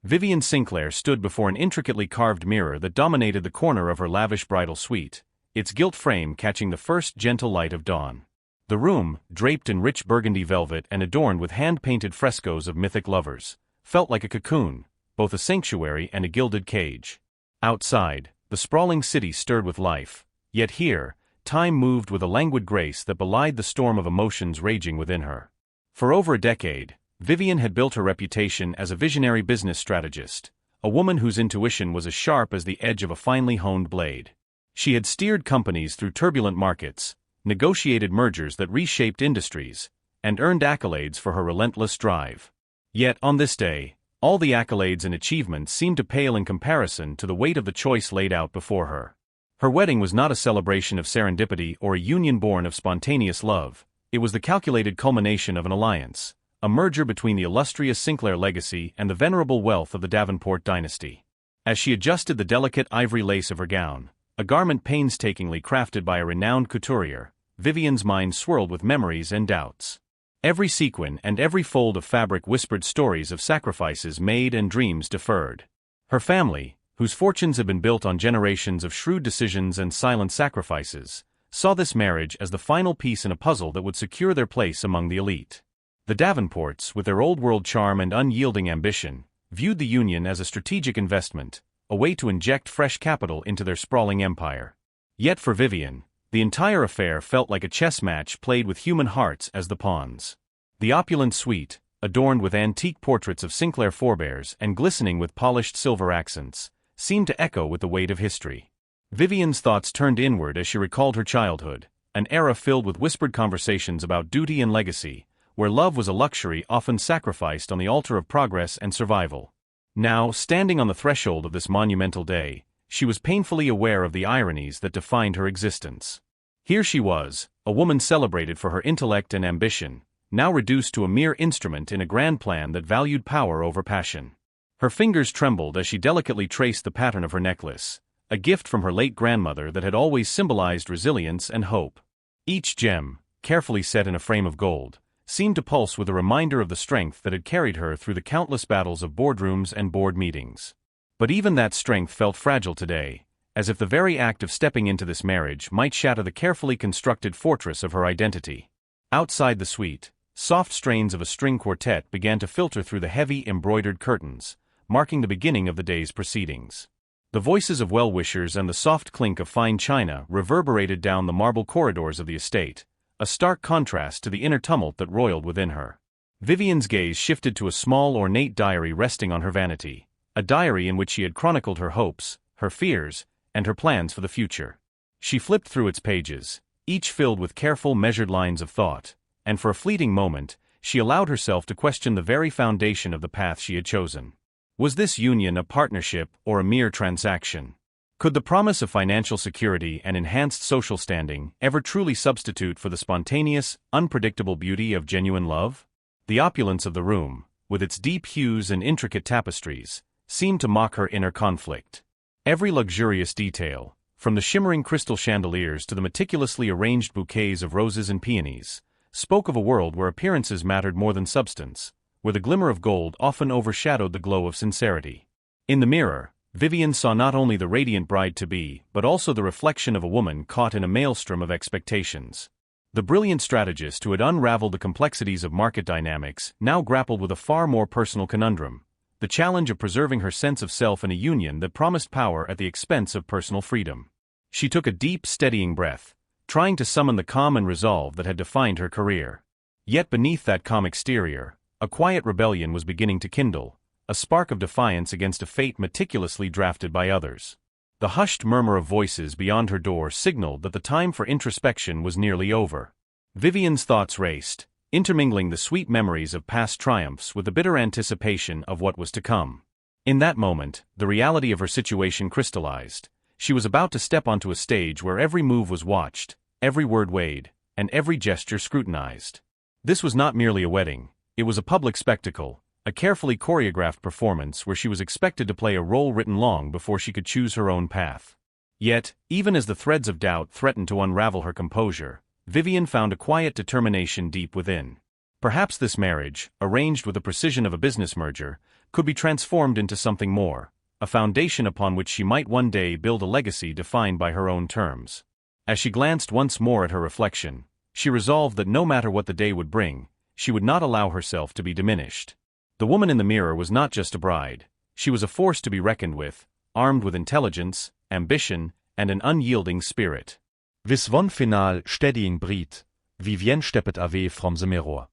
Vivian Sinclair stood before an intricately carved mirror that dominated the corner of her lavish bridal suite, its gilt frame catching the first gentle light of dawn. The room, draped in rich burgundy velvet and adorned with hand-painted frescoes of mythic lovers, felt like a cocoon, both a sanctuary and a gilded cage. Outside, the sprawling city stirred with life, yet here, time moved with a languid grace that belied the storm of emotions raging within her. For over a decade, Vivian had built her reputation as a visionary business strategist, a woman whose intuition was as sharp as the edge of a finely honed blade. She had steered companies through turbulent markets, negotiated mergers that reshaped industries, and earned accolades for her relentless drive. Yet, on this day, all the accolades and achievements seemed to pale in comparison to the weight of the choice laid out before her. Her wedding was not a celebration of serendipity or a union born of spontaneous love. It was the calculated culmination of an alliance, a merger between the illustrious Sinclair legacy and the venerable wealth of the Davenport dynasty. As she adjusted the delicate ivory lace of her gown, a garment painstakingly crafted by a renowned couturier, Vivian's mind swirled with memories and doubts. Every sequin and every fold of fabric whispered stories of sacrifices made and dreams deferred. Her family, whose fortunes had been built on generations of shrewd decisions and silent sacrifices, saw this marriage as the final piece in a puzzle that would secure their place among the elite. The Davenports, with their old-world charm and unyielding ambition, viewed the union as a strategic investment, a way to inject fresh capital into their sprawling empire. Yet for Vivian, the entire affair felt like a chess match played with human hearts as the pawns. The opulent suite, adorned with antique portraits of Sinclair forebears and glistening with polished silver accents, seemed to echo with the weight of history. Vivian's thoughts turned inward as she recalled her childhood, an era filled with whispered conversations about duty and legacy, where love was a luxury often sacrificed on the altar of progress and survival. Now, standing on the threshold of this monumental day, she was painfully aware of the ironies that defined her existence. Here she was, a woman celebrated for her intellect and ambition, now reduced to a mere instrument in a grand plan that valued power over passion. Her fingers trembled as she delicately traced the pattern of her necklace, a gift from her late grandmother that had always symbolized resilience and hope. Each gem, carefully set in a frame of gold, seemed to pulse with a reminder of the strength that had carried her through the countless battles of boardrooms and board meetings. But even that strength felt fragile today, as if the very act of stepping into this marriage might shatter the carefully constructed fortress of her identity. Outside the suite, soft strains of a string quartet began to filter through the heavy embroidered curtains, marking the beginning of the day's proceedings. The voices of well-wishers and the soft clink of fine china reverberated down the marble corridors of the estate, a stark contrast to the inner tumult that roiled within her. Vivian's gaze shifted to a small ornate diary resting on her vanity, a diary in which she had chronicled her hopes, her fears, and her plans for the future. She flipped through its pages, each filled with careful measured lines of thought, and for a fleeting moment, she allowed herself to question the very foundation of the path she had chosen. Was this union a partnership or a mere transaction? Could the promise of financial security and enhanced social standing ever truly substitute for the spontaneous, unpredictable beauty of genuine love? The opulence of the room, with its deep hues and intricate tapestries, seemed to mock her inner conflict. Every luxurious detail, from the shimmering crystal chandeliers to the meticulously arranged bouquets of roses and peonies, spoke of a world where appearances mattered more than substance, where the glimmer of gold often overshadowed the glow of sincerity. In the mirror, Vivian saw not only the radiant bride-to-be but also the reflection of a woman caught in a maelstrom of expectations. The brilliant strategist who had unraveled the complexities of market dynamics now grappled with a far more personal conundrum, the challenge of preserving her sense of self in a union that promised power at the expense of personal freedom. She took a deep, steadying breath, trying to summon the calm and resolve that had defined her career. Yet beneath that calm exterior, a quiet rebellion was beginning to kindle, a spark of defiance against a fate meticulously drafted by others. The hushed murmur of voices beyond her door signaled that the time for introspection was nearly over. Vivian's thoughts raced, intermingling the sweet memories of past triumphs with the bitter anticipation of what was to come. In that moment, the reality of her situation crystallized. She was about to step onto a stage where every move was watched, every word weighed, and every gesture scrutinized. This was not merely a wedding, it was a public spectacle, a carefully choreographed performance where she was expected to play a role written long before she could choose her own path. Yet, even as the threads of doubt threatened to unravel her composure, Vivian found a quiet determination deep within. Perhaps this marriage, arranged with the precision of a business merger, could be transformed into something more, a foundation upon which she might one day build a legacy defined by her own terms. As she glanced once more at her reflection, she resolved that no matter what the day would bring, she would not allow herself to be diminished. The woman in the mirror was not just a bride, she was a force to be reckoned with, armed with intelligence, ambition, and an unyielding spirit. Vis von final steadying breed, Vivienne steppet away from the mirror.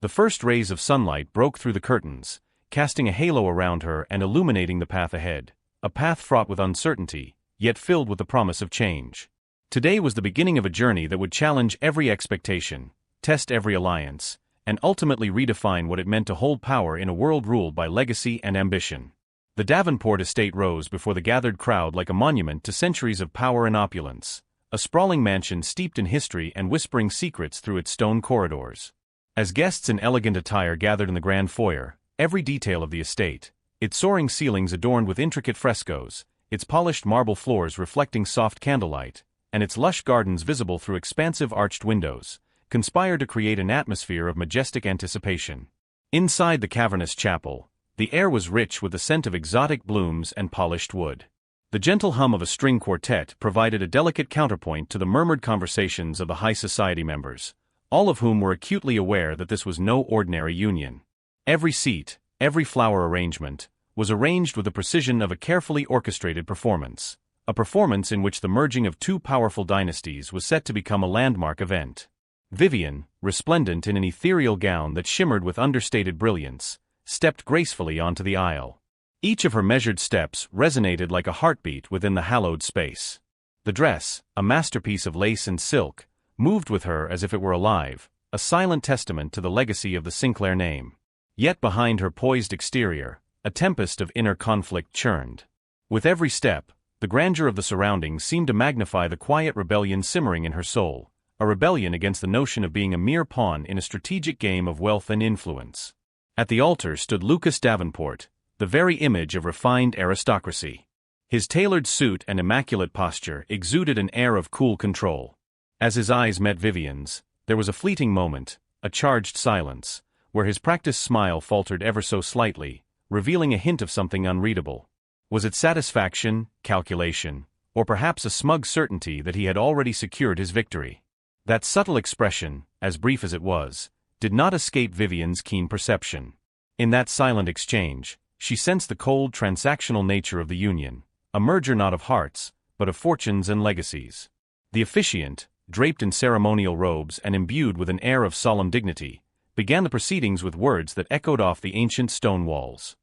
The first rays of sunlight broke through the curtains, casting a halo around her and illuminating the path ahead, a path fraught with uncertainty, yet filled with the promise of change. Today was the beginning of a journey that would challenge every expectation, test every alliance, and ultimately redefine what it meant to hold power in a world ruled by legacy and ambition. The Davenport estate rose before the gathered crowd like a monument to centuries of power and opulence, a sprawling mansion steeped in history and whispering secrets through its stone corridors. As guests in elegant attire gathered in the grand foyer, every detail of the estate, its soaring ceilings adorned with intricate frescoes, its polished marble floors reflecting soft candlelight, and its lush gardens visible through expansive arched windows, conspired to create an atmosphere of majestic anticipation. Inside the cavernous chapel, the air was rich with the scent of exotic blooms and polished wood. The gentle hum of a string quartet provided a delicate counterpoint to the murmured conversations of the high society members, all of whom were acutely aware that this was no ordinary union. Every seat, every flower arrangement, was arranged with the precision of a carefully orchestrated performance, a performance in which the merging of two powerful dynasties was set to become a landmark event. Vivienne, resplendent in an ethereal gown that shimmered with understated brilliance, stepped gracefully onto the aisle. Each of her measured steps resonated like a heartbeat within the hallowed space. The dress, a masterpiece of lace and silk, moved with her as if it were alive, a silent testament to the legacy of the Sinclair name. Yet behind her poised exterior, a tempest of inner conflict churned. With every step, the grandeur of the surroundings seemed to magnify the quiet rebellion simmering in her soul, a rebellion against the notion of being a mere pawn in a strategic game of wealth and influence. At the altar stood Lucas Davenport, the very image of refined aristocracy. His tailored suit and immaculate posture exuded an air of cool control. As his eyes met Vivienne's, there was a fleeting moment, a charged silence, where his practiced smile faltered ever so slightly, revealing a hint of something unreadable. Was it satisfaction, calculation, or perhaps a smug certainty that he had already secured his victory? That subtle expression, as brief as it was, did not escape Vivienne's keen perception. In that silent exchange, she sensed the cold transactional nature of the union, a merger not of hearts, but of fortunes and legacies. The officiant, draped in ceremonial robes and imbued with an air of solemn dignity, began the proceedings with words that echoed off the ancient stone walls.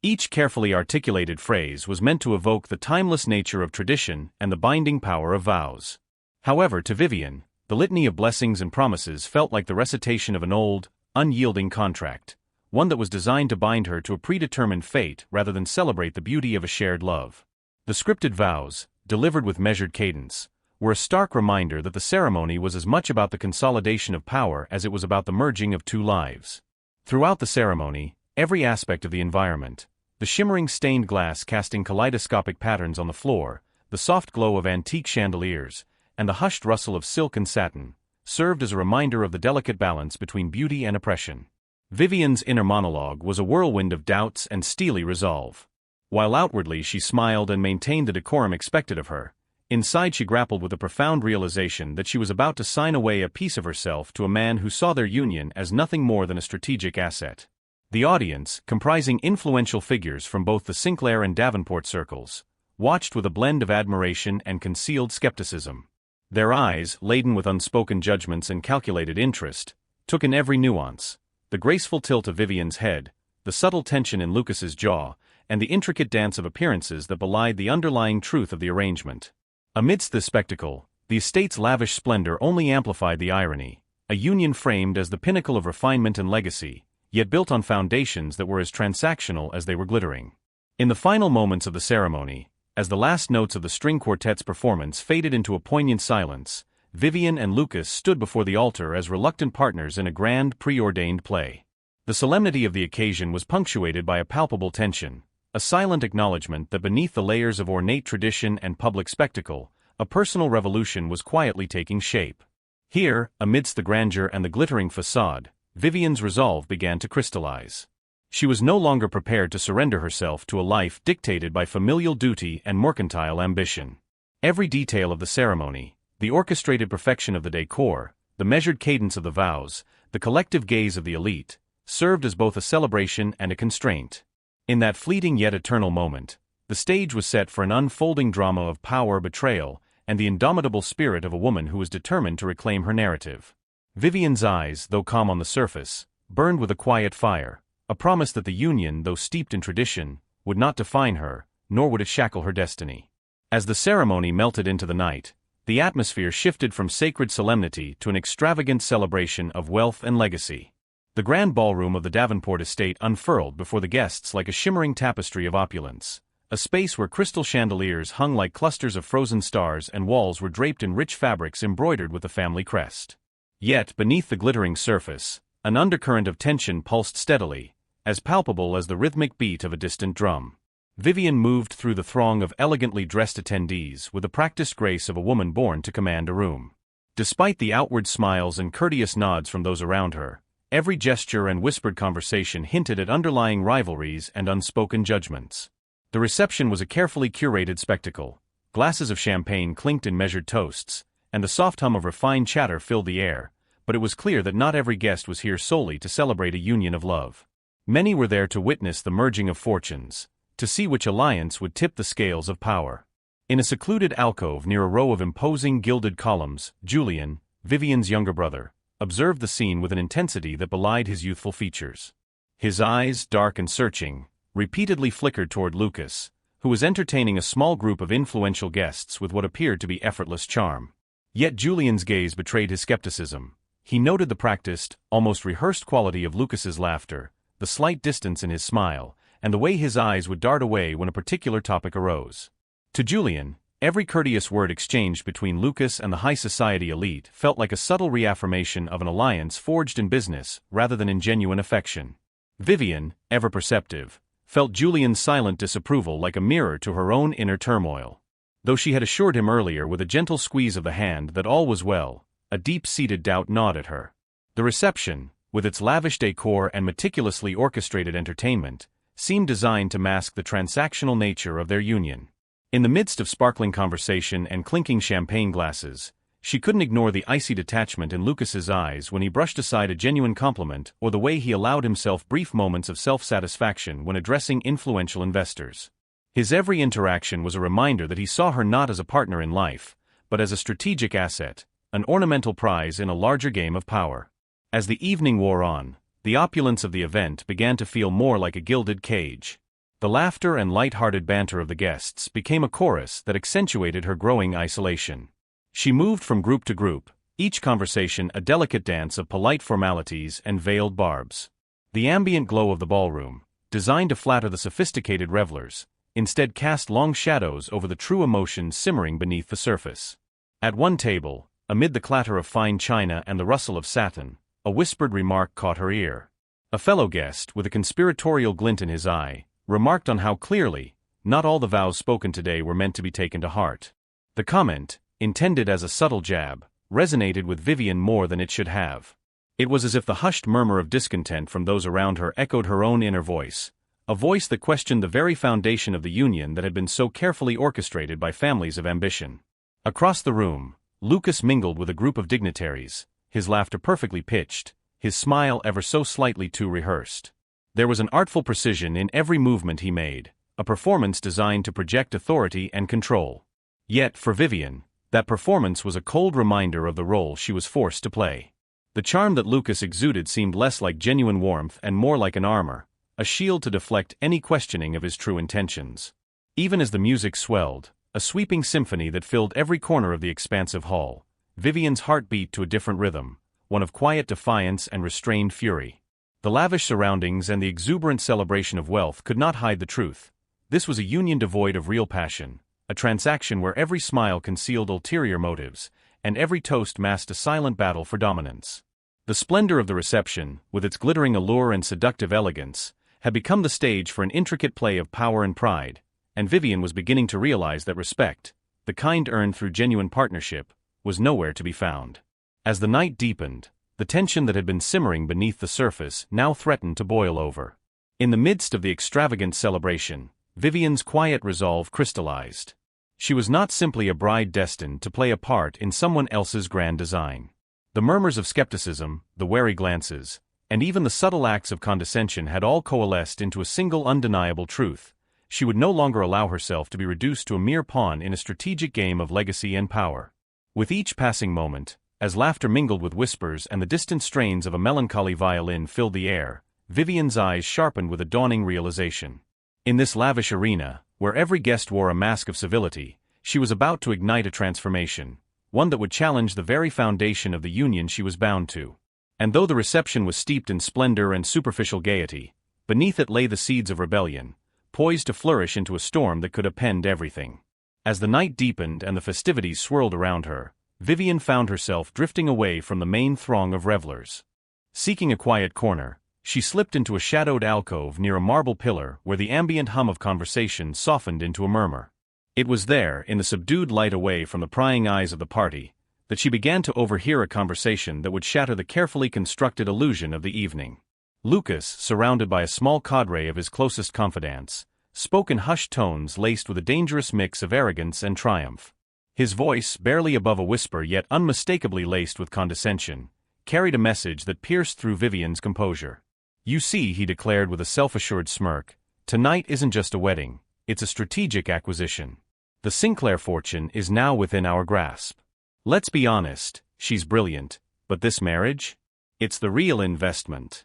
Each carefully articulated phrase was meant to evoke the timeless nature of tradition and the binding power of vows. However, to Vivienne, the litany of blessings and promises felt like the recitation of an old, unyielding contract, one that was designed to bind her to a predetermined fate rather than celebrate the beauty of a shared love. The scripted vows, delivered with measured cadence, were a stark reminder that the ceremony was as much about the consolidation of power as it was about the merging of two lives. Throughout the ceremony, every aspect of the environment, the shimmering stained glass casting kaleidoscopic patterns on the floor, the soft glow of antique chandeliers, and the hushed rustle of silk and satin, served as a reminder of the delicate balance between beauty and oppression. Vivienne's inner monologue was a whirlwind of doubts and steely resolve. While outwardly she smiled and maintained the decorum expected of her, inside she grappled with a profound realization that she was about to sign away a piece of herself to a man who saw their union as nothing more than a strategic asset. The audience, comprising influential figures from both the Sinclair and Davenport circles, watched with a blend of admiration and concealed skepticism. Their eyes, laden with unspoken judgments and calculated interest, took in every nuance, the graceful tilt of Vivienne's head, the subtle tension in Lucas's jaw, and the intricate dance of appearances that belied the underlying truth of the arrangement. Amidst this spectacle, the estate's lavish splendor only amplified the irony, a union framed as the pinnacle of refinement and legacy, yet built on foundations that were as transactional as they were glittering. In the final moments of the ceremony, as the last notes of the string quartet's performance faded into a poignant silence, Vivienne and Lucas stood before the altar as reluctant partners in a grand, preordained play. The solemnity of the occasion was punctuated by a palpable tension, a silent acknowledgement that beneath the layers of ornate tradition and public spectacle, a personal revolution was quietly taking shape. Here, amidst the grandeur and the glittering facade, Vivienne's resolve began to crystallize. She was no longer prepared to surrender herself to a life dictated by familial duty and mercantile ambition. Every detail of the ceremony, the orchestrated perfection of the decor, the measured cadence of the vows, the collective gaze of the elite, served as both a celebration and a constraint. In that fleeting yet eternal moment, the stage was set for an unfolding drama of power, betrayal, and the indomitable spirit of a woman who was determined to reclaim her narrative. Vivian's eyes, though calm on the surface, burned with a quiet fire, a promise that the union, though steeped in tradition, would not define her, nor would it shackle her destiny. As the ceremony melted into the night, the atmosphere shifted from sacred solemnity to an extravagant celebration of wealth and legacy. The grand ballroom of the Davenport estate unfurled before the guests like a shimmering tapestry of opulence, a space where crystal chandeliers hung like clusters of frozen stars and walls were draped in rich fabrics embroidered with the family crest. Yet, beneath the glittering surface, an undercurrent of tension pulsed steadily, as palpable as the rhythmic beat of a distant drum. Vivian moved through the throng of elegantly dressed attendees with the practiced grace of a woman born to command a room. Despite the outward smiles and courteous nods from those around her, every gesture and whispered conversation hinted at underlying rivalries and unspoken judgments. The reception was a carefully curated spectacle. Glasses of champagne clinked in measured toasts, and the soft hum of refined chatter filled the air, but it was clear that not every guest was here solely to celebrate a union of love. Many were there to witness the merging of fortunes, to see which alliance would tip the scales of power. In a secluded alcove near a row of imposing gilded columns, Julian, Vivian's younger brother, observed the scene with an intensity that belied his youthful features. His eyes, dark and searching, repeatedly flickered toward Lucas, who was entertaining a small group of influential guests with what appeared to be effortless charm. Yet Julian's gaze betrayed his skepticism. He noted the practiced, almost rehearsed quality of Lucas's laughter, the slight distance in his smile, and the way his eyes would dart away when a particular topic arose. To Julian, every courteous word exchanged between Lucas and the high society elite felt like a subtle reaffirmation of an alliance forged in business rather than in genuine affection. Vivian, ever perceptive, felt Julian's silent disapproval like a mirror to her own inner turmoil. Though she had assured him earlier with a gentle squeeze of the hand that all was well, a deep-seated doubt gnawed at her. The reception, with its lavish decor and meticulously orchestrated entertainment, seemed designed to mask the transactional nature of their union. In the midst of sparkling conversation and clinking champagne glasses, she couldn't ignore the icy detachment in Lucas's eyes when he brushed aside a genuine compliment or the way he allowed himself brief moments of self-satisfaction when addressing influential investors. His every interaction was a reminder that he saw her not as a partner in life, but as a strategic asset, an ornamental prize in a larger game of power. As the evening wore on, the opulence of the event began to feel more like a gilded cage. The laughter and light-hearted banter of the guests became a chorus that accentuated her growing isolation. She moved from group to group, each conversation a delicate dance of polite formalities and veiled barbs. The ambient glow of the ballroom, designed to flatter the sophisticated revelers, instead cast long shadows over the true emotions simmering beneath the surface. At one table, amid the clatter of fine china and the rustle of satin, a whispered remark caught her ear. A fellow guest, with a conspiratorial glint in his eye, remarked on how clearly, not all the vows spoken today were meant to be taken to heart. The comment, intended as a subtle jab, resonated with Vivian more than it should have. It was as if the hushed murmur of discontent from those around her echoed her own inner voice, a voice that questioned the very foundation of the union that had been so carefully orchestrated by families of ambition. Across the room, Lucas mingled with a group of dignitaries, his laughter perfectly pitched, his smile ever so slightly too rehearsed. There was an artful precision in every movement he made, a performance designed to project authority and control. Yet, for Vivian, that performance was a cold reminder of the role she was forced to play. The charm that Lucas exuded seemed less like genuine warmth and more like an armor, a shield to deflect any questioning of his true intentions. Even as the music swelled, a sweeping symphony that filled every corner of the expansive hall, Vivian's heart beat to a different rhythm, one of quiet defiance and restrained fury. The lavish surroundings and the exuberant celebration of wealth could not hide the truth. This was a union devoid of real passion, a transaction where every smile concealed ulterior motives, and every toast masked a silent battle for dominance. The splendor of the reception, with its glittering allure and seductive elegance, had become the stage for an intricate play of power and pride, and Vivian was beginning to realize that respect, the kind earned through genuine partnership, was nowhere to be found. As the night deepened, the tension that had been simmering beneath the surface now threatened to boil over. In the midst of the extravagant celebration, Vivian's quiet resolve crystallized. She was not simply a bride destined to play a part in someone else's grand design. The murmurs of skepticism, the wary glances, and even the subtle acts of condescension had all coalesced into a single undeniable truth. She would no longer allow herself to be reduced to a mere pawn in a strategic game of legacy and power. With each passing moment, as laughter mingled with whispers and the distant strains of a melancholy violin filled the air, Vivian's eyes sharpened with a dawning realization. In this lavish arena, where every guest wore a mask of civility, she was about to ignite a transformation, one that would challenge the very foundation of the union she was bound to. And though the reception was steeped in splendor and superficial gaiety, beneath it lay the seeds of rebellion, poised to flourish into a storm that could upend everything. As the night deepened and the festivities swirled around her, Vivian found herself drifting away from the main throng of revelers. Seeking a quiet corner, she slipped into a shadowed alcove near a marble pillar where the ambient hum of conversation softened into a murmur. It was there, in the subdued light away from the prying eyes of the party, that she began to overhear a conversation that would shatter the carefully constructed illusion of the evening. Lucas, surrounded by a small cadre of his closest confidants, spoke in hushed tones laced with a dangerous mix of arrogance and triumph. His voice, barely above a whisper yet unmistakably laced with condescension, carried a message that pierced through Vivian's composure. "You see," he declared with a self-assured smirk, "tonight isn't just a wedding, it's a strategic acquisition. The Sinclair fortune is now within our grasp. Let's be honest, she's brilliant, but this marriage? It's the real investment."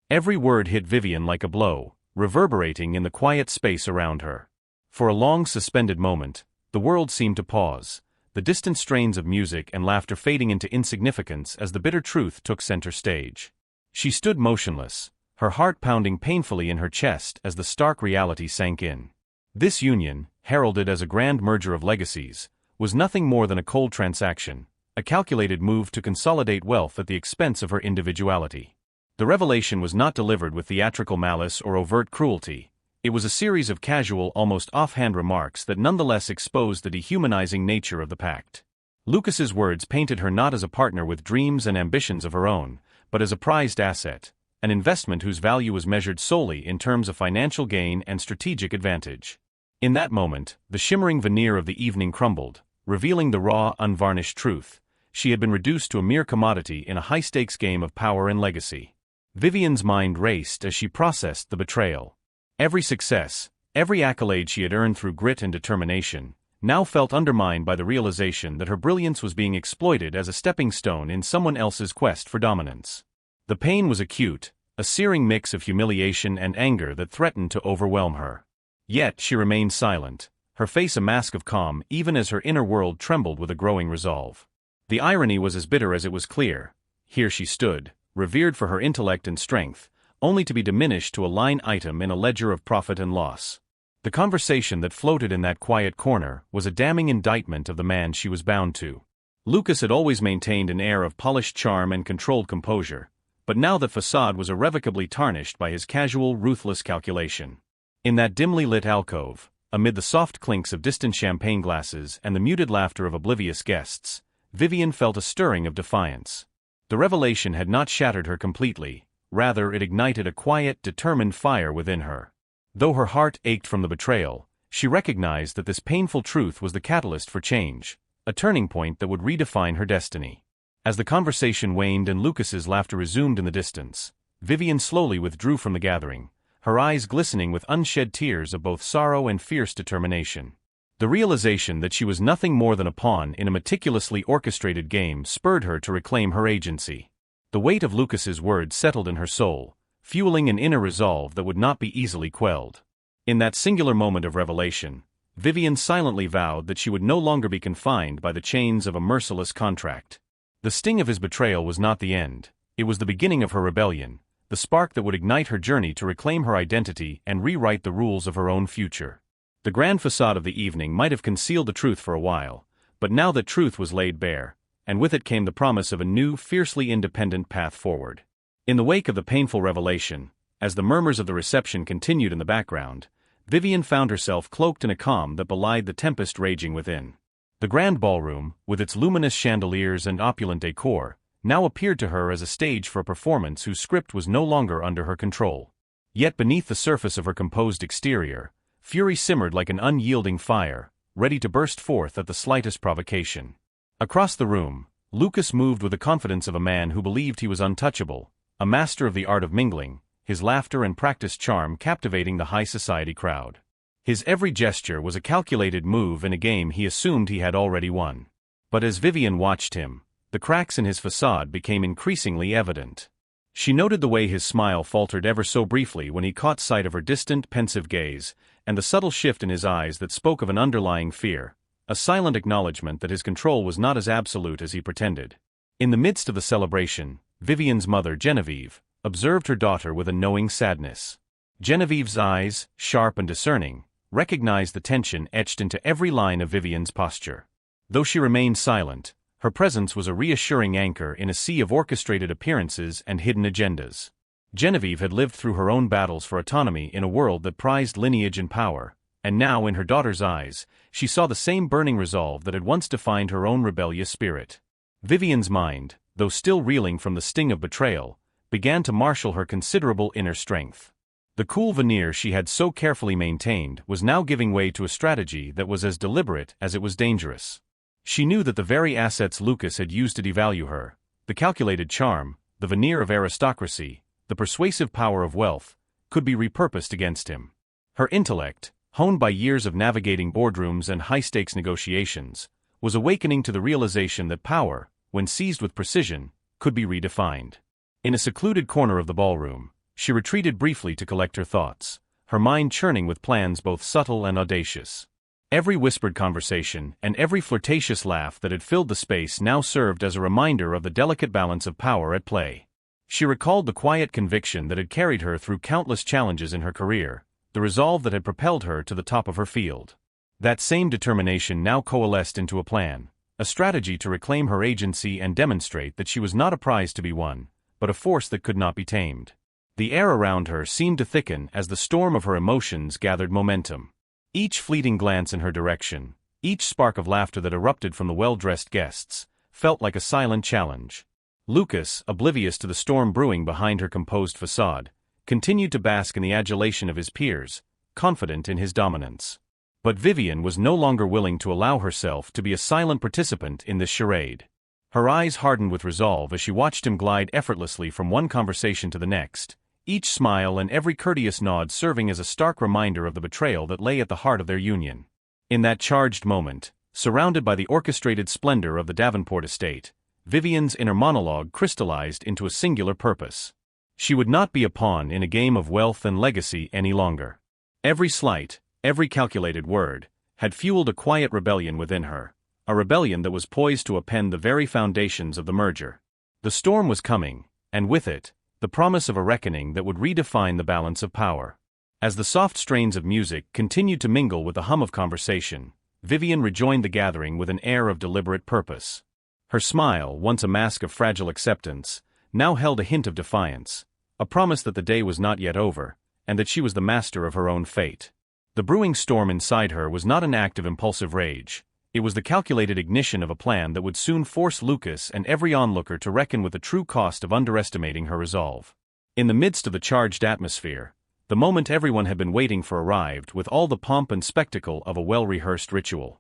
Every word hit Vivian like a blow, reverberating in the quiet space around her. For a long suspended moment, the world seemed to pause, the distant strains of music and laughter fading into insignificance as the bitter truth took center stage. She stood motionless, her heart pounding painfully in her chest as the stark reality sank in. This union, heralded as a grand merger of legacies, was nothing more than a cold transaction, a calculated move to consolidate wealth at the expense of her individuality. The revelation was not delivered with theatrical malice or overt cruelty. It was a series of casual, almost offhand remarks that nonetheless exposed the dehumanizing nature of the pact. Lucas's words painted her not as a partner with dreams and ambitions of her own, but as a prized asset, an investment whose value was measured solely in terms of financial gain and strategic advantage. In that moment, the shimmering veneer of the evening crumbled, revealing the raw, unvarnished truth. She had been reduced to a mere commodity in a high-stakes game of power and legacy. Vivian's mind raced as she processed the betrayal. Every success, every accolade she had earned through grit and determination, now felt undermined by the realization that her brilliance was being exploited as a stepping stone in someone else's quest for dominance. The pain was acute, a searing mix of humiliation and anger that threatened to overwhelm her. Yet she remained silent, her face a mask of calm even as her inner world trembled with a growing resolve. The irony was as bitter as it was clear. Here she stood, revered for her intellect and strength, only to be diminished to a line item in a ledger of profit and loss. The conversation that floated in that quiet corner was a damning indictment of the man she was bound to. Lucas had always maintained an air of polished charm and controlled composure, but now that facade was irrevocably tarnished by his casual, ruthless calculation. In that dimly lit alcove, amid the soft clinks of distant champagne glasses and the muted laughter of oblivious guests, Vivian felt a stirring of defiance. The revelation had not shattered her completely, rather it ignited a quiet, determined fire within her. Though her heart ached from the betrayal, she recognized that this painful truth was the catalyst for change, a turning point that would redefine her destiny. As the conversation waned and Lucas's laughter resumed in the distance, Vivian slowly withdrew from the gathering, her eyes glistening with unshed tears of both sorrow and fierce determination. The realization that she was nothing more than a pawn in a meticulously orchestrated game spurred her to reclaim her agency. The weight of Lucas's words settled in her soul, fueling an inner resolve that would not be easily quelled. In that singular moment of revelation, Vivian silently vowed that she would no longer be confined by the chains of a merciless contract. The sting of his betrayal was not the end, it was the beginning of her rebellion, the spark that would ignite her journey to reclaim her identity and rewrite the rules of her own future. The grand facade of the evening might have concealed the truth for a while, but now that truth was laid bare, and with it came the promise of a new, fiercely independent path forward. In the wake of the painful revelation, as the murmurs of the reception continued in the background, Vivian found herself cloaked in a calm that belied the tempest raging within. The grand ballroom, with its luminous chandeliers and opulent decor, now appeared to her as a stage for a performance whose script was no longer under her control. Yet beneath the surface of her composed exterior, fury simmered like an unyielding fire, ready to burst forth at the slightest provocation. Across the room, Lucas moved with the confidence of a man who believed he was untouchable, a master of the art of mingling, his laughter and practiced charm captivating the high society crowd. His every gesture was a calculated move in a game he assumed he had already won. But as Vivian watched him, the cracks in his facade became increasingly evident. She noted the way his smile faltered ever so briefly when he caught sight of her distant, pensive gaze, and the subtle shift in his eyes that spoke of an underlying fear, a silent acknowledgement that his control was not as absolute as he pretended. In the midst of the celebration, Vivian's mother, Genevieve, observed her daughter with a knowing sadness. Genevieve's eyes, sharp and discerning, recognized the tension etched into every line of Vivian's posture. Though she remained silent, her presence was a reassuring anchor in a sea of orchestrated appearances and hidden agendas. Genevieve had lived through her own battles for autonomy in a world that prized lineage and power, and now in her daughter's eyes, she saw the same burning resolve that had once defined her own rebellious spirit. Vivian's mind, though still reeling from the sting of betrayal, began to marshal her considerable inner strength. The cool veneer she had so carefully maintained was now giving way to a strategy that was as deliberate as it was dangerous. She knew that the very assets Lucas had used to devalue her, the calculated charm, the veneer of aristocracy, the persuasive power of wealth, could be repurposed against him. Her intellect, honed by years of navigating boardrooms and high-stakes negotiations, was awakening to the realization that power, when seized with precision, could be redefined. In a secluded corner of the ballroom, she retreated briefly to collect her thoughts, her mind churning with plans both subtle and audacious. Every whispered conversation and every flirtatious laugh that had filled the space now served as a reminder of the delicate balance of power at play. She recalled the quiet conviction that had carried her through countless challenges in her career, the resolve that had propelled her to the top of her field. That same determination now coalesced into a plan, a strategy to reclaim her agency and demonstrate that she was not a prize to be won, but a force that could not be tamed. The air around her seemed to thicken as the storm of her emotions gathered momentum. Each fleeting glance in her direction, each spark of laughter that erupted from the well-dressed guests, felt like a silent challenge. Lucas, oblivious to the storm brewing behind her composed facade, continued to bask in the adulation of his peers, confident in his dominance. But Vivian was no longer willing to allow herself to be a silent participant in this charade. Her eyes hardened with resolve as she watched him glide effortlessly from one conversation to the next, each smile and every courteous nod serving as a stark reminder of the betrayal that lay at the heart of their union. In that charged moment, surrounded by the orchestrated splendor of the Davenport estate, Vivian's inner monologue crystallized into a singular purpose. She would not be a pawn in a game of wealth and legacy any longer. Every slight, every calculated word, had fueled a quiet rebellion within her, a rebellion that was poised to upend the very foundations of the merger. The storm was coming, and with it, the promise of a reckoning that would redefine the balance of power. As the soft strains of music continued to mingle with the hum of conversation, Vivian rejoined the gathering with an air of deliberate purpose. Her smile, once a mask of fragile acceptance, now held a hint of defiance, a promise that the day was not yet over, and that she was the master of her own fate. The brewing storm inside her was not an act of impulsive rage. It was the calculated ignition of a plan that would soon force Lucas and every onlooker to reckon with the true cost of underestimating her resolve. In the midst of the charged atmosphere, the moment everyone had been waiting for arrived with all the pomp and spectacle of a well-rehearsed ritual.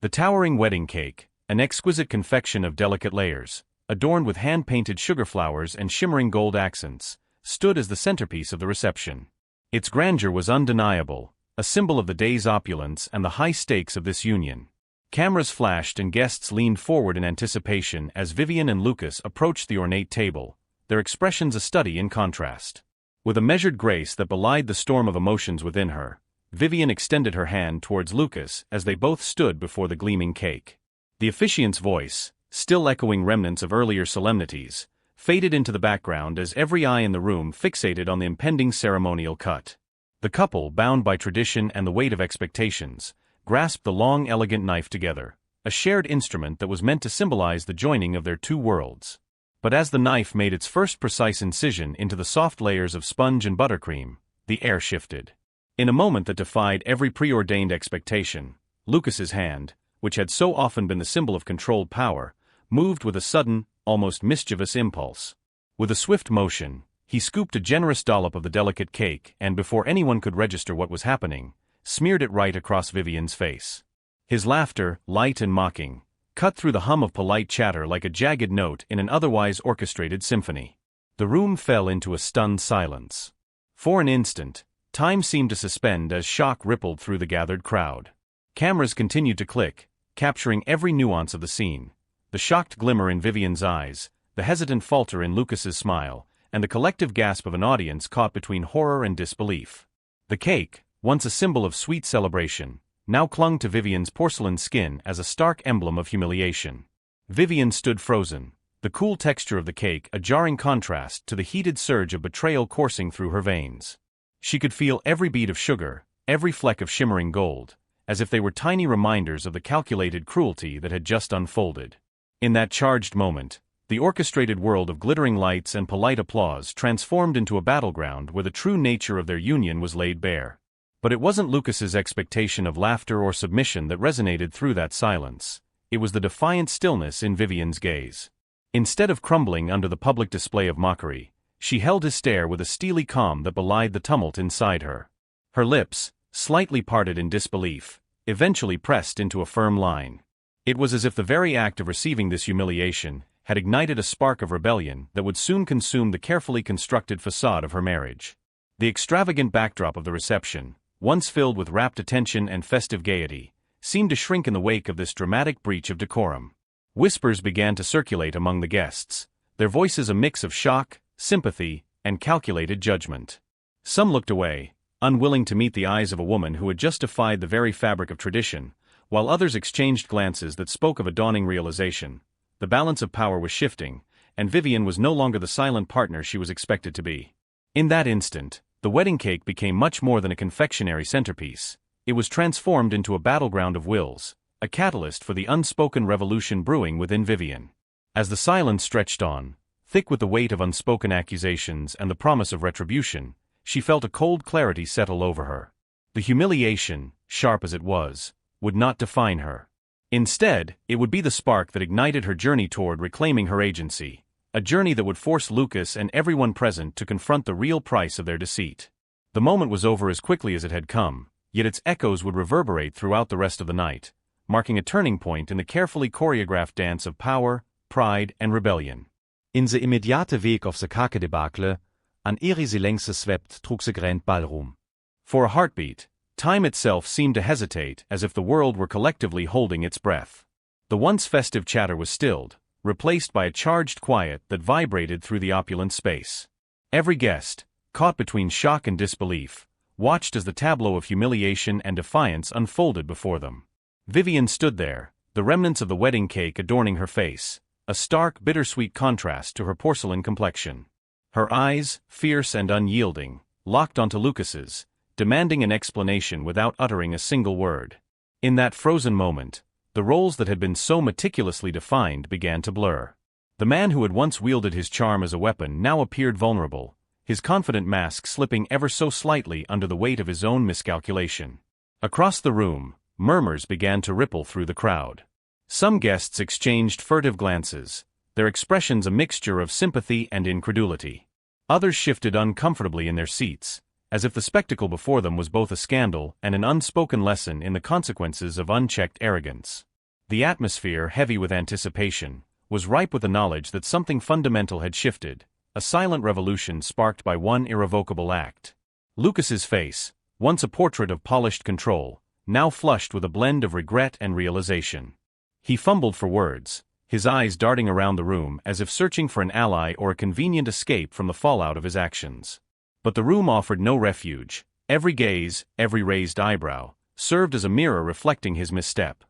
The towering wedding cake, an exquisite confection of delicate layers, adorned with hand-painted sugar flowers and shimmering gold accents, stood as the centerpiece of the reception. Its grandeur was undeniable, a symbol of the day's opulence and the high stakes of this union. Cameras flashed and guests leaned forward in anticipation as Vivian and Lucas approached the ornate table, their expressions a study in contrast. With a measured grace that belied the storm of emotions within her, Vivian extended her hand towards Lucas as they both stood before the gleaming cake. The officiant's voice, still echoing remnants of earlier solemnities, faded into the background as every eye in the room fixated on the impending ceremonial cut. The couple, bound by tradition and the weight of expectations, grasped the long, elegant knife together, a shared instrument that was meant to symbolize the joining of their two worlds. But as the knife made its first precise incision into the soft layers of sponge and buttercream, the air shifted. In a moment that defied every preordained expectation, Lucas's hand, which had so often been the symbol of controlled power, moved with a sudden, almost mischievous impulse. With a swift motion, He scooped a generous dollop of the delicate cake and, before anyone could register what was happening, smeared it right across Vivian's face. His laughter, light and mocking, cut through the hum of polite chatter like a jagged note in an otherwise orchestrated symphony. The room fell into a stunned silence. For an instant, time seemed to suspend as shock rippled through the gathered crowd. Cameras continued to click, capturing every nuance of the scene. The shocked glimmer in Vivian's eyes, the hesitant falter in Lucas's smile, and the collective gasp of an audience caught between horror and disbelief. The cake, once a symbol of sweet celebration, now clung to Vivian's porcelain skin as a stark emblem of humiliation. Vivian stood frozen, the cool texture of the cake a jarring contrast to the heated surge of betrayal coursing through her veins. She could feel every bead of sugar, every fleck of shimmering gold, as if they were tiny reminders of the calculated cruelty that had just unfolded. In that charged moment, the orchestrated world of glittering lights and polite applause transformed into a battleground where the true nature of their union was laid bare. But it wasn't Lucas's expectation of laughter or submission that resonated through that silence. It was the defiant stillness in Vivian's gaze. Instead of crumbling under the public display of mockery, she held his stare with a steely calm that belied the tumult inside her. Her lips, slightly parted in disbelief, eventually pressed into a firm line. It was as if the very act of receiving this humiliation had ignited a spark of rebellion that would soon consume the carefully constructed facade of her marriage. The extravagant backdrop of the reception, once filled with rapt attention and festive gaiety, seemed to shrink in the wake of this dramatic breach of decorum. Whispers began to circulate among the guests, their voices a mix of shock, sympathy, and calculated judgment. Some looked away, unwilling to meet the eyes of a woman who had just defied the very fabric of tradition, while others exchanged glances that spoke of a dawning realization. The balance of power was shifting, and Vivian was no longer the silent partner she was expected to be. In that instant, the wedding cake became much more than a confectionery centerpiece. It was transformed into a battleground of wills, a catalyst for the unspoken revolution brewing within Vivian. As the silence stretched on, thick with the weight of unspoken accusations and the promise of retribution, she felt a cold clarity settle over her. The humiliation, sharp as it was, would not define her. Instead, it would be the spark that ignited her journey toward reclaiming her agency, a journey that would force Lucas and everyone present to confront the real price of their deceit. The moment was over as quickly as it had come, yet its echoes would reverberate throughout the rest of the night, marking a turning point in the carefully choreographed dance of power, pride, and rebellion. In the immediate Weg auf the Kakedebakel, an eri sie längse swept trug se grand ballroom. For a heartbeat, time itself seemed to hesitate as if the world were collectively holding its breath. The once festive chatter was stilled, replaced by a charged quiet that vibrated through the opulent space. Every guest, caught between shock and disbelief, watched as the tableau of humiliation and defiance unfolded before them. Vivian stood there, the remnants of the wedding cake adorning her face, a stark, bittersweet contrast to her porcelain complexion. Her eyes, fierce and unyielding, locked onto Lucas's, demanding an explanation without uttering a single word. In that frozen moment, the roles that had been so meticulously defined began to blur. The man who had once wielded his charm as a weapon now appeared vulnerable, his confident mask slipping ever so slightly under the weight of his own miscalculation. Across the room, murmurs began to ripple through the crowd. Some guests exchanged furtive glances, their expressions a mixture of sympathy and incredulity. Others shifted uncomfortably in their seats, as if the spectacle before them was both a scandal and an unspoken lesson in the consequences of unchecked arrogance. The atmosphere, heavy with anticipation, was ripe with the knowledge that something fundamental had shifted, a silent revolution sparked by one irrevocable act. Lucas's face, once a portrait of polished control, now flushed with a blend of regret and realization. He fumbled for words, his eyes darting around the room as if searching for an ally or a convenient escape from the fallout of his actions. But the room offered no refuge. Every gaze, every raised eyebrow, served as a mirror reflecting his misstep.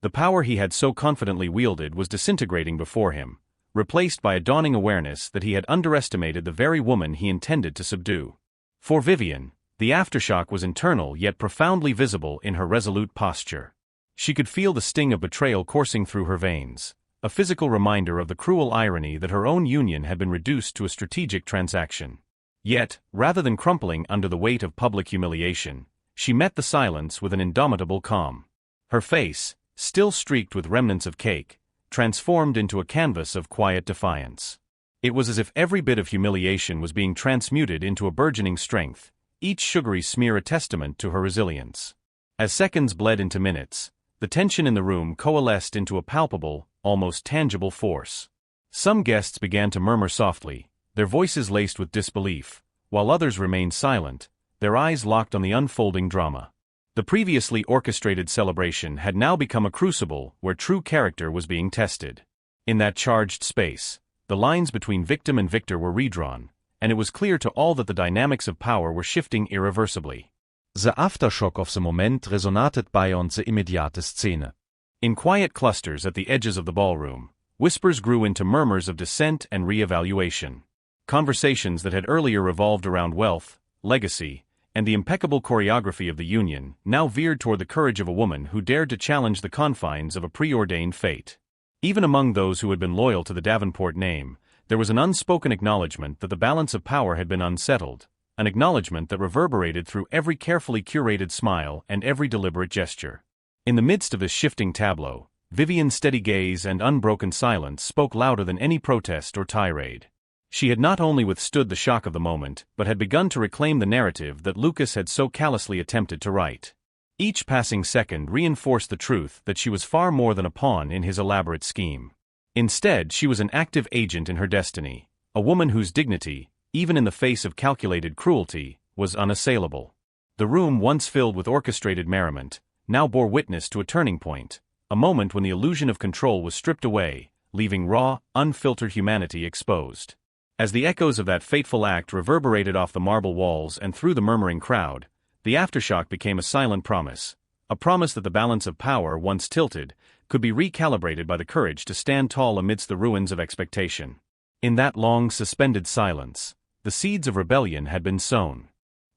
The power he had so confidently wielded was disintegrating before him, replaced by a dawning awareness that he had underestimated the very woman he intended to subdue. For Vivian, the aftershock was internal yet profoundly visible in her resolute posture. She could feel the sting of betrayal coursing through her veins, a physical reminder of the cruel irony that her own union had been reduced to a strategic transaction. Yet, rather than crumpling under the weight of public humiliation, she met the silence with an indomitable calm. Her face, still streaked with remnants of cake, transformed into a canvas of quiet defiance. It was as if every bit of humiliation was being transmuted into a burgeoning strength, each sugary smear a testament to her resilience. As seconds bled into minutes, the tension in the room coalesced into a palpable, almost tangible force. Some guests began to murmur softly, their voices laced with disbelief, while others remained silent, their eyes locked on the unfolding drama. The previously orchestrated celebration had now become a crucible where true character was being tested. In that charged space, the lines between victim and victor were redrawn, and it was clear to all that the dynamics of power were shifting irreversibly. The aftershock of the moment resonated beyond the immediate Szene. In quiet clusters at the edges of the ballroom, whispers grew into murmurs of dissent and re-evaluation. Conversations that had earlier revolved around wealth, legacy, and the impeccable choreography of the union now veered toward the courage of a woman who dared to challenge the confines of a preordained fate. Even among those who had been loyal to the Davenport name, there was an unspoken acknowledgement that the balance of power had been unsettled, an acknowledgement that reverberated through every carefully curated smile and every deliberate gesture. In the midst of this shifting tableau, Vivian's steady gaze and unbroken silence spoke louder than any protest or tirade. She had not only withstood the shock of the moment, but had begun to reclaim the narrative that Lucas had so callously attempted to write. Each passing second reinforced the truth that she was far more than a pawn in his elaborate scheme. Instead, she was an active agent in her destiny, a woman whose dignity, even in the face of calculated cruelty, was unassailable. The room once filled with orchestrated merriment now bore witness to a turning point, a moment when the illusion of control was stripped away, leaving raw, unfiltered humanity exposed. As the echoes of that fateful act reverberated off the marble walls and through the murmuring crowd, the aftershock became a silent promise, a promise that the balance of power, once tilted, could be recalibrated by the courage to stand tall amidst the ruins of expectation. In that long, suspended silence, the seeds of rebellion had been sown.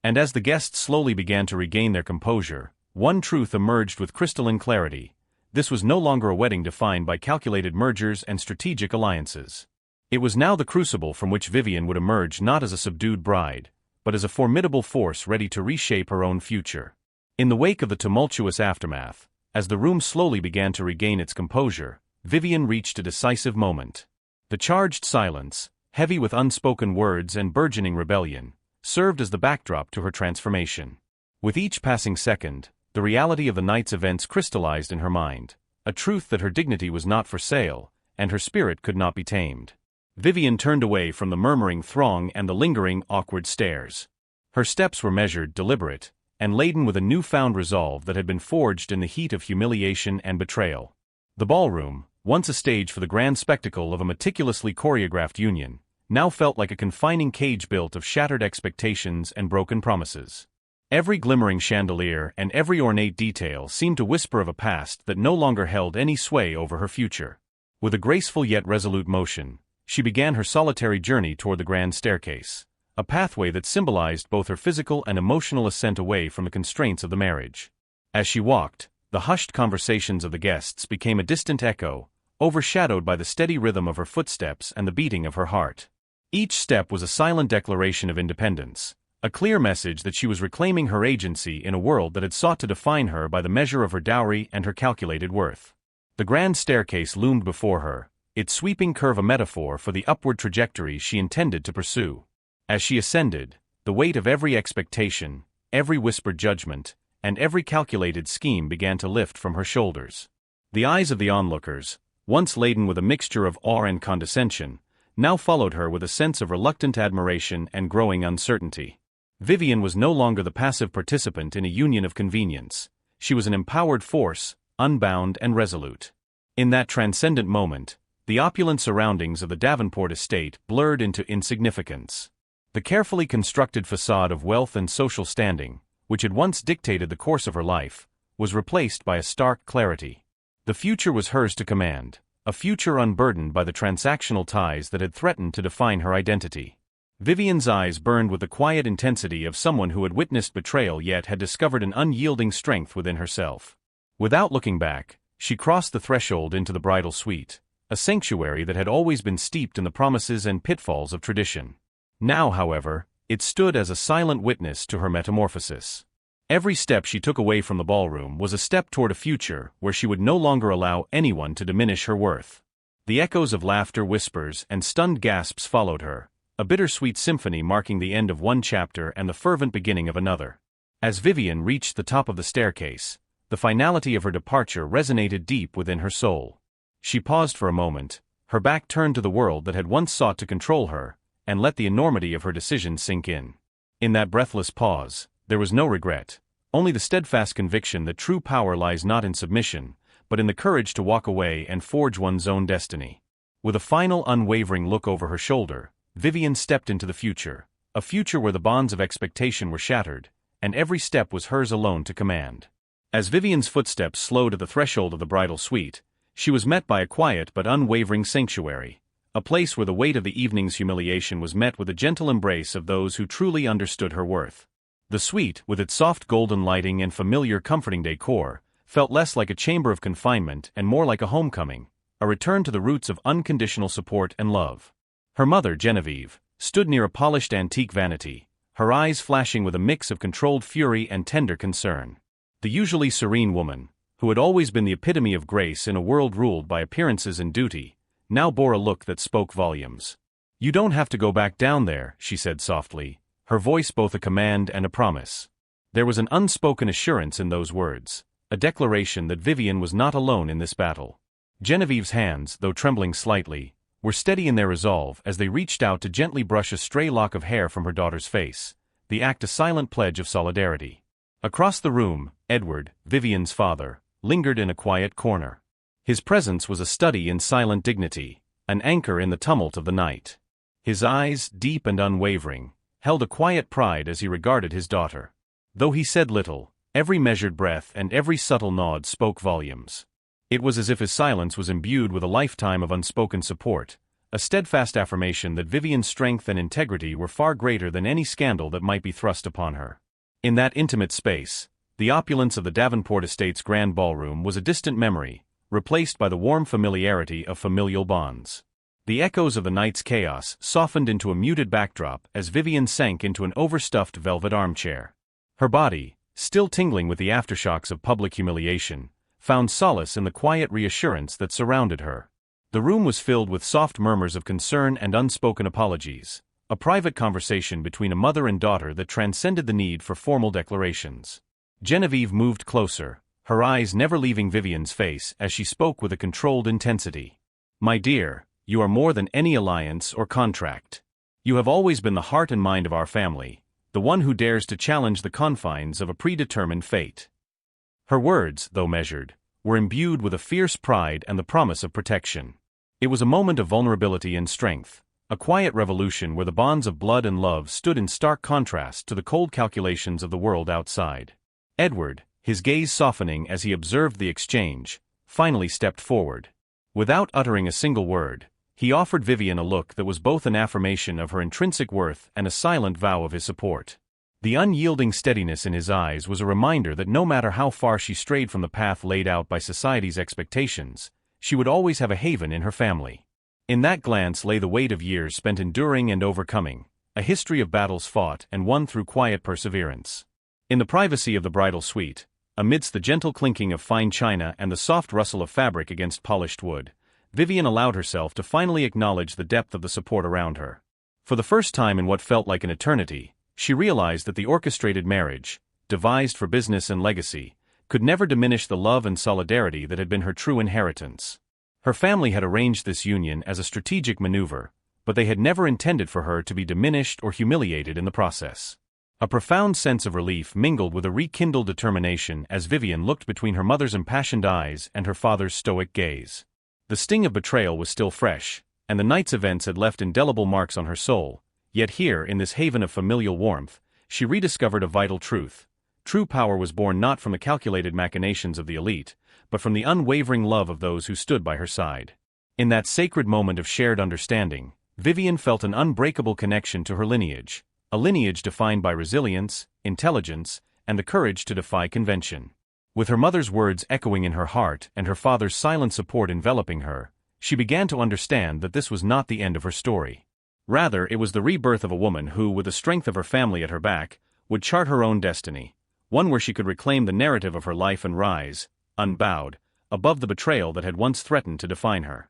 And as the guests slowly began to regain their composure, one truth emerged with crystalline clarity: this was no longer a wedding defined by calculated mergers and strategic alliances. It was now the crucible from which Vivian would emerge not as a subdued bride, but as a formidable force ready to reshape her own future. In the wake of the tumultuous aftermath, as the room slowly began to regain its composure, Vivian reached a decisive moment. The charged silence, heavy with unspoken words and burgeoning rebellion, served as the backdrop to her transformation. With each passing second, the reality of the night's events crystallized in her mind, a truth that her dignity was not for sale, and her spirit could not be tamed. Vivian turned away from the murmuring throng and the lingering, awkward stares. Her steps were measured, deliberate, and laden with a newfound resolve that had been forged in the heat of humiliation and betrayal. The ballroom, once a stage for the grand spectacle of a meticulously choreographed union, now felt like a confining cage built of shattered expectations and broken promises. Every glimmering chandelier and every ornate detail seemed to whisper of a past that no longer held any sway over her future. With a graceful yet resolute motion, she began her solitary journey toward the grand staircase, a pathway that symbolized both her physical and emotional ascent away from the constraints of the marriage. As she walked, the hushed conversations of the guests became a distant echo, overshadowed by the steady rhythm of her footsteps and the beating of her heart. Each step was a silent declaration of independence, a clear message that she was reclaiming her agency in a world that had sought to define her by the measure of her dowry and her calculated worth. The grand staircase loomed before her, its sweeping curve a metaphor for the upward trajectory she intended to pursue. As she ascended, the weight of every expectation, every whispered judgment, and every calculated scheme began to lift from her shoulders. The eyes of the onlookers, once laden with a mixture of awe and condescension, now followed her with a sense of reluctant admiration and growing uncertainty. Vivian was no longer the passive participant in a union of convenience. She was an empowered force, unbound and resolute. In that transcendent moment, the opulent surroundings of the Davenport estate blurred into insignificance. The carefully constructed facade of wealth and social standing, which had once dictated the course of her life, was replaced by a stark clarity. The future was hers to command, a future unburdened by the transactional ties that had threatened to define her identity. Vivian's eyes burned with the quiet intensity of someone who had witnessed betrayal yet had discovered an unyielding strength within herself. Without looking back, she crossed the threshold into the bridal suite, a sanctuary that had always been steeped in the promises and pitfalls of tradition. Now, however, it stood as a silent witness to her metamorphosis. Every step she took away from the ballroom was a step toward a future where she would no longer allow anyone to diminish her worth. The echoes of laughter, whispers, and stunned gasps followed her, a bittersweet symphony marking the end of one chapter and the fervent beginning of another. As Vivian reached the top of the staircase, the finality of her departure resonated deep within her soul. She paused for a moment, her back turned to the world that had once sought to control her, and let the enormity of her decision sink in. In that breathless pause, there was no regret, only the steadfast conviction that true power lies not in submission, but in the courage to walk away and forge one's own destiny. With a final unwavering look over her shoulder, Vivian stepped into the future, a future where the bonds of expectation were shattered, and every step was hers alone to command. As Vivian's footsteps slowed at the threshold of the bridal suite, she was met by a quiet but unwavering sanctuary, a place where the weight of the evening's humiliation was met with a gentle embrace of those who truly understood her worth. The suite, with its soft golden lighting and familiar comforting decor, felt less like a chamber of confinement and more like a homecoming, a return to the roots of unconditional support and love. Her mother, Genevieve, stood near a polished antique vanity, her eyes flashing with a mix of controlled fury and tender concern. The usually serene woman, who had always been the epitome of grace in a world ruled by appearances and duty, now bore a look that spoke volumes. "You don't have to go back down there," she said softly, her voice both a command and a promise. There was an unspoken assurance in those words, a declaration that Vivian was not alone in this battle. Genevieve's hands, though trembling slightly, were steady in their resolve as they reached out to gently brush a stray lock of hair from her daughter's face, the act a silent pledge of solidarity. Across the room, Edward, Vivian's father, lingered in a quiet corner. His presence was a study in silent dignity, an anchor in the tumult of the night. His eyes, deep and unwavering, held a quiet pride as he regarded his daughter. Though he said little, every measured breath and every subtle nod spoke volumes. It was as if his silence was imbued with a lifetime of unspoken support, a steadfast affirmation that Vivian's strength and integrity were far greater than any scandal that might be thrust upon her. In that intimate space, the opulence of the Davenport estate's grand ballroom was a distant memory, replaced by the warm familiarity of familial bonds. The echoes of the night's chaos softened into a muted backdrop as Vivian sank into an overstuffed velvet armchair. Her body, still tingling with the aftershocks of public humiliation, found solace in the quiet reassurance that surrounded her. The room was filled with soft murmurs of concern and unspoken apologies, a private conversation between a mother and daughter that transcended the need for formal declarations. Genevieve moved closer, her eyes never leaving Vivian's face as she spoke with a controlled intensity. "My dear, you are more than any alliance or contract. You have always been the heart and mind of our family, the one who dares to challenge the confines of a predetermined fate." Her words, though measured, were imbued with a fierce pride and the promise of protection. It was a moment of vulnerability and strength, a quiet revolution where the bonds of blood and love stood in stark contrast to the cold calculations of the world outside. Edward, his gaze softening as he observed the exchange, finally stepped forward. Without uttering a single word, he offered Vivian a look that was both an affirmation of her intrinsic worth and a silent vow of his support. The unyielding steadiness in his eyes was a reminder that no matter how far she strayed from the path laid out by society's expectations, she would always have a haven in her family. In that glance lay the weight of years spent enduring and overcoming, a history of battles fought and won through quiet perseverance. In the privacy of the bridal suite, amidst the gentle clinking of fine china and the soft rustle of fabric against polished wood, Vivian allowed herself to finally acknowledge the depth of the support around her. For the first time in what felt like an eternity, she realized that the orchestrated marriage, devised for business and legacy, could never diminish the love and solidarity that had been her true inheritance. Her family had arranged this union as a strategic maneuver, but they had never intended for her to be diminished or humiliated in the process. A profound sense of relief mingled with a rekindled determination as Vivian looked between her mother's impassioned eyes and her father's stoic gaze. The sting of betrayal was still fresh, and the night's events had left indelible marks on her soul, yet here, in this haven of familial warmth, she rediscovered a vital truth. True power was born not from the calculated machinations of the elite, but from the unwavering love of those who stood by her side. In that sacred moment of shared understanding, Vivian felt an unbreakable connection to her lineage, a lineage defined by resilience, intelligence, and the courage to defy convention. With her mother's words echoing in her heart and her father's silent support enveloping her, she began to understand that this was not the end of her story. Rather, it was the rebirth of a woman who, with the strength of her family at her back, would chart her own destiny, one where she could reclaim the narrative of her life and rise, unbowed, above the betrayal that had once threatened to define her.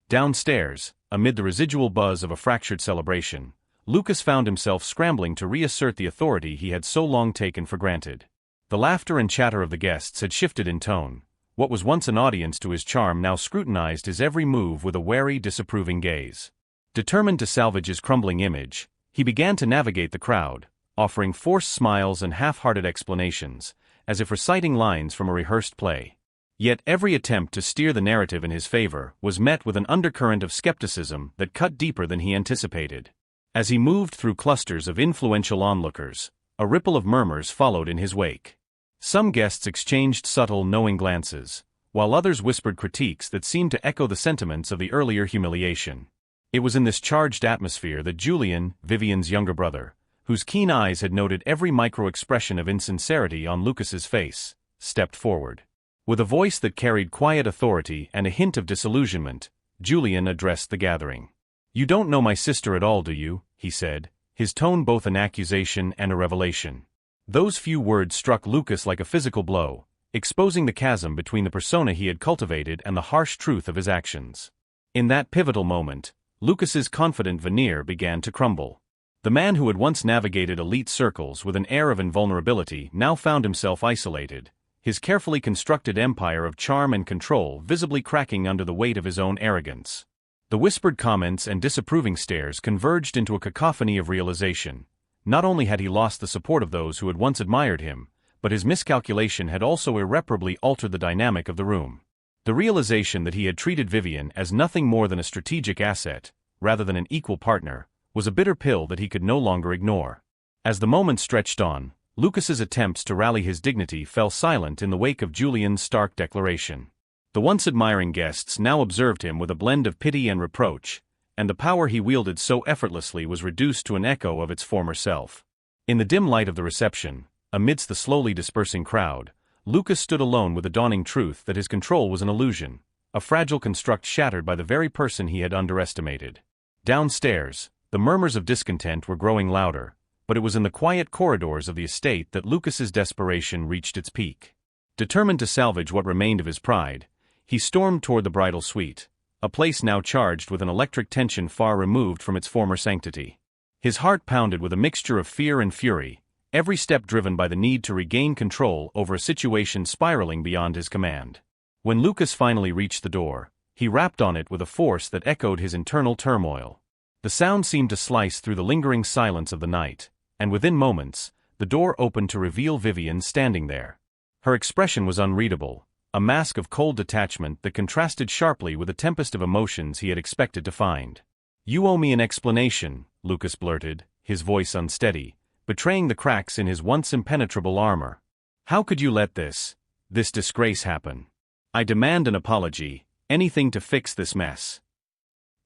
Downstairs, amid the residual buzz of a fractured celebration, Lucas found himself scrambling to reassert the authority he had so long taken for granted. The laughter and chatter of the guests had shifted in tone. What was once an audience to his charm now scrutinized his every move with a wary, disapproving gaze. Determined to salvage his crumbling image, he began to navigate the crowd, offering forced smiles and half-hearted explanations, as if reciting lines from a rehearsed play. Yet every attempt to steer the narrative in his favor was met with an undercurrent of skepticism that cut deeper than he anticipated. As he moved through clusters of influential onlookers, a ripple of murmurs followed in his wake. Some guests exchanged subtle, knowing glances, while others whispered critiques that seemed to echo the sentiments of the earlier humiliation. It was in this charged atmosphere that Julian, Vivian's younger brother, whose keen eyes had noted every micro-expression of insincerity on Lucas's face, stepped forward. With a voice that carried quiet authority and a hint of disillusionment, Julian addressed the gathering. "You don't know my sister at all, do you?" he said, his tone both an accusation and a revelation. Those few words struck Lucas like a physical blow, exposing the chasm between the persona he had cultivated and the harsh truth of his actions. In that pivotal moment, Lucas's confident veneer began to crumble. The man who had once navigated elite circles with an air of invulnerability now found himself isolated, his carefully constructed empire of charm and control visibly cracking under the weight of his own arrogance. The whispered comments and disapproving stares converged into a cacophony of realization. Not only had he lost the support of those who had once admired him, but his miscalculation had also irreparably altered the dynamic of the room. The realization that he had treated Vivian as nothing more than a strategic asset, rather than an equal partner, was a bitter pill that he could no longer ignore. As the moment stretched on, Lucas's attempts to rally his dignity fell silent in the wake of Julian's stark declaration. The once admiring guests now observed him with a blend of pity and reproach, and the power he wielded so effortlessly was reduced to an echo of its former self. In the dim light of the reception, amidst the slowly dispersing crowd, Lucas stood alone with the dawning truth that his control was an illusion, a fragile construct shattered by the very person he had underestimated. Downstairs, the murmurs of discontent were growing louder, but it was in the quiet corridors of the estate that Lucas's desperation reached its peak. Determined to salvage what remained of his pride, he stormed toward the bridal suite, a place now charged with an electric tension far removed from its former sanctity. His heart pounded with a mixture of fear and fury, every step driven by the need to regain control over a situation spiraling beyond his command. When Lucas finally reached the door, he rapped on it with a force that echoed his internal turmoil. The sound seemed to slice through the lingering silence of the night, and within moments, the door opened to reveal Vivian standing there. Her expression was unreadable, a mask of cold detachment that contrasted sharply with the tempest of emotions he had expected to find. "You owe me an explanation," Lucas blurted, his voice unsteady, betraying the cracks in his once impenetrable armor. "How could you let this disgrace happen? I demand an apology, anything to fix this mess."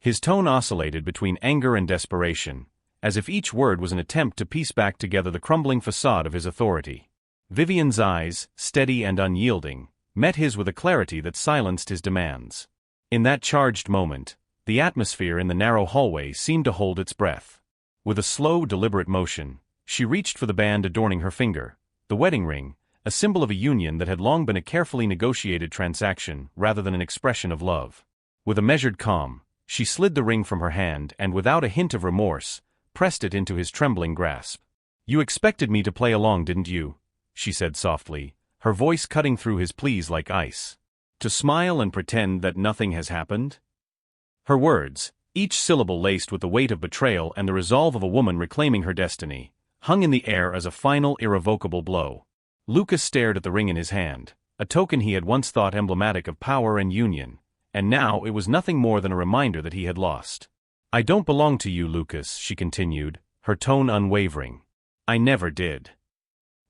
His tone oscillated between anger and desperation, as if each word was an attempt to piece back together the crumbling facade of his authority. Vivian's eyes, steady and unyielding, met his with a clarity that silenced his demands. In that charged moment, the atmosphere in the narrow hallway seemed to hold its breath. With a slow, deliberate motion, she reached for the band adorning her finger, the wedding ring, a symbol of a union that had long been a carefully negotiated transaction rather than an expression of love. With a measured calm, she slid the ring from her hand and without a hint of remorse, pressed it into his trembling grasp. "You expected me to play along, didn't you?" she said softly, her voice cutting through his pleas like ice. "To smile and pretend that nothing has happened?" Her words, each syllable laced with the weight of betrayal and the resolve of a woman reclaiming her destiny, hung in the air as a final, irrevocable blow. Lucas stared at the ring in his hand, a token he had once thought emblematic of power and union, and now it was nothing more than a reminder that he had lost. "I don't belong to you, Lucas," she continued, her tone unwavering. "I never did."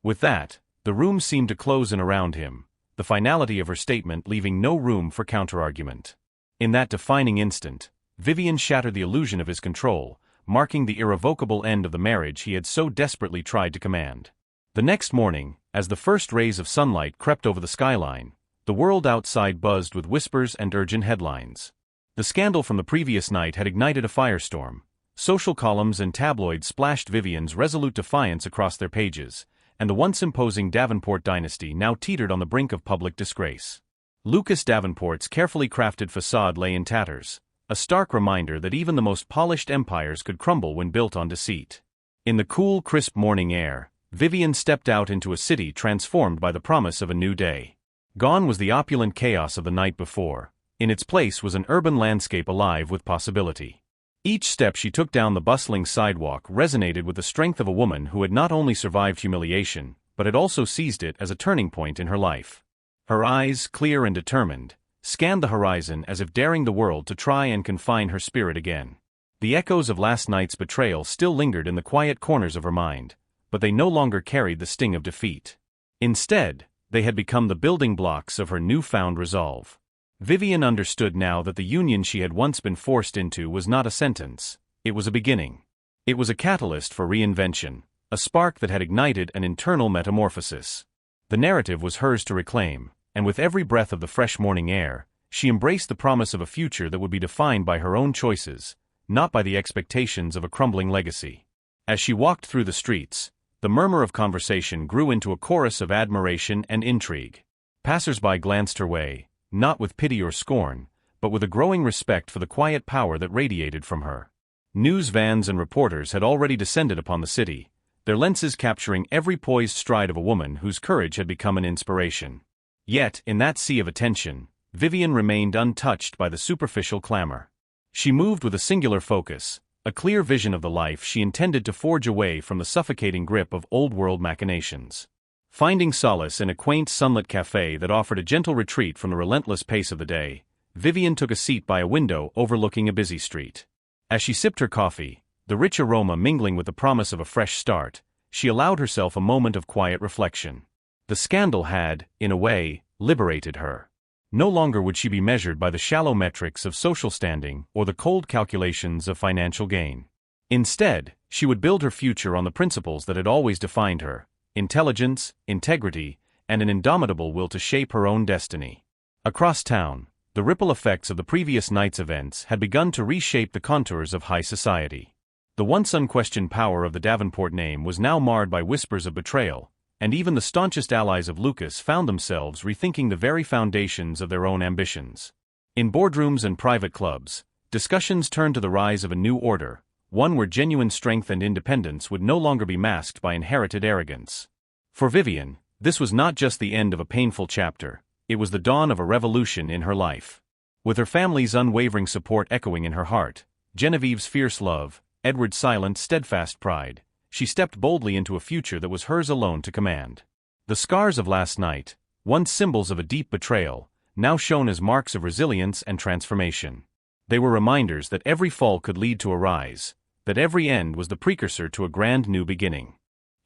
With that, the room seemed to close in around him, the finality of her statement leaving no room for counterargument. In that defining instant, Vivian shattered the illusion of his control, marking the irrevocable end of the marriage he had so desperately tried to command. The next morning, as the first rays of sunlight crept over the skyline, the world outside buzzed with whispers and urgent headlines. The scandal from the previous night had ignited a firestorm. Social columns and tabloids splashed Vivian's resolute defiance across their pages, and the once imposing Davenport dynasty now teetered on the brink of public disgrace. Lucas Davenport's carefully crafted facade lay in tatters, a stark reminder that even the most polished empires could crumble when built on deceit. In the cool, crisp morning air, Vivian stepped out into a city transformed by the promise of a new day. Gone was the opulent chaos of the night before. In its place was an urban landscape alive with possibility. Each step she took down the bustling sidewalk resonated with the strength of a woman who had not only survived humiliation, but had also seized it as a turning point in her life. Her eyes, clear and determined, scanned the horizon as if daring the world to try and confine her spirit again. The echoes of last night's betrayal still lingered in the quiet corners of her mind, but they no longer carried the sting of defeat. Instead, they had become the building blocks of her newfound resolve. Vivian understood now that the union she had once been forced into was not a sentence, it was a beginning. It was a catalyst for reinvention, a spark that had ignited an internal metamorphosis. The narrative was hers to reclaim, and with every breath of the fresh morning air, she embraced the promise of a future that would be defined by her own choices, not by the expectations of a crumbling legacy. As she walked through the streets, the murmur of conversation grew into a chorus of admiration and intrigue. Passers-by glanced her way, not with pity or scorn, but with a growing respect for the quiet power that radiated from her. News vans and reporters had already descended upon the city, their lenses capturing every poised stride of a woman whose courage had become an inspiration. Yet, in that sea of attention, Vivian remained untouched by the superficial clamor. She moved with a singular focus, a clear vision of the life she intended to forge away from the suffocating grip of old-world machinations. Finding solace in a quaint sunlit cafe that offered a gentle retreat from the relentless pace of the day, Vivian took a seat by a window overlooking a busy street. As she sipped her coffee, the rich aroma mingling with the promise of a fresh start, she allowed herself a moment of quiet reflection. The scandal had, in a way, liberated her. No longer would she be measured by the shallow metrics of social standing or the cold calculations of financial gain. Instead, she would build her future on the principles that had always defined her: intelligence, integrity, and an indomitable will to shape her own destiny. Across town, the ripple effects of the previous night's events had begun to reshape the contours of high society. The once unquestioned power of the Davenport name was now marred by whispers of betrayal, and even the staunchest allies of Lucas found themselves rethinking the very foundations of their own ambitions. In boardrooms and private clubs, discussions turned to the rise of a new order, one where genuine strength and independence would no longer be masked by inherited arrogance. For Vivian, this was not just the end of a painful chapter, it was the dawn of a revolution in her life. With her family's unwavering support echoing in her heart, Genevieve's fierce love, Edward's silent, steadfast pride, she stepped boldly into a future that was hers alone to command. The scars of last night, once symbols of a deep betrayal, now shone as marks of resilience and transformation. They were reminders that every fall could lead to a rise, that every end was the precursor to a grand new beginning.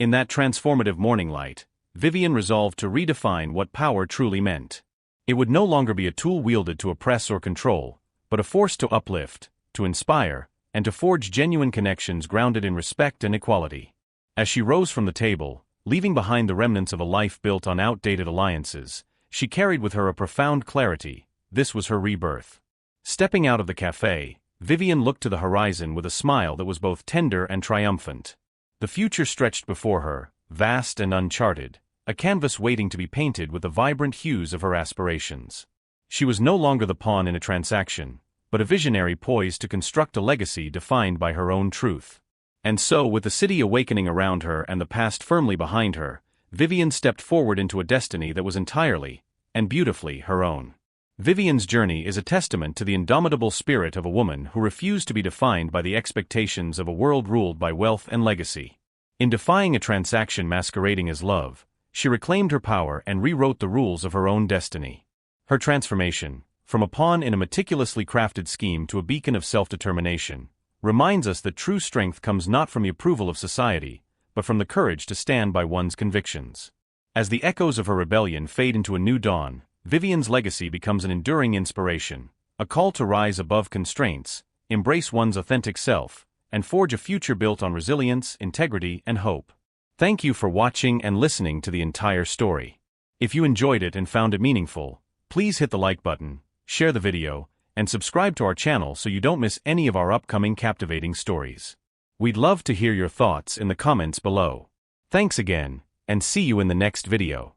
In that transformative morning light, Vivian resolved to redefine what power truly meant. It would no longer be a tool wielded to oppress or control, but a force to uplift, to inspire, and to forge genuine connections grounded in respect and equality. As she rose from the table, leaving behind the remnants of a life built on outdated alliances, she carried with her a profound clarity: this was her rebirth. Stepping out of the cafe, Vivian looked to the horizon with a smile that was both tender and triumphant. The future stretched before her, vast and uncharted, a canvas waiting to be painted with the vibrant hues of her aspirations. She was no longer the pawn in a transaction, but a visionary poised to construct a legacy defined by her own truth. And so, with the city awakening around her and the past firmly behind her, Vivian stepped forward into a destiny that was entirely, and beautifully, her own. Vivian's journey is a testament to the indomitable spirit of a woman who refused to be defined by the expectations of a world ruled by wealth and legacy. In defying a transaction masquerading as love, she reclaimed her power and rewrote the rules of her own destiny. Her transformation, from a pawn in a meticulously crafted scheme to a beacon of self-determination, reminds us that true strength comes not from the approval of society, but from the courage to stand by one's convictions. As the echoes of her rebellion fade into a new dawn, Vivian's legacy becomes an enduring inspiration, a call to rise above constraints, embrace one's authentic self, and forge a future built on resilience, integrity, and hope. Thank you for watching and listening to the entire story. If you enjoyed it and found it meaningful, please hit the like button, share the video, and subscribe to our channel so you don't miss any of our upcoming captivating stories. We'd love to hear your thoughts in the comments below. Thanks again, and see you in the next video.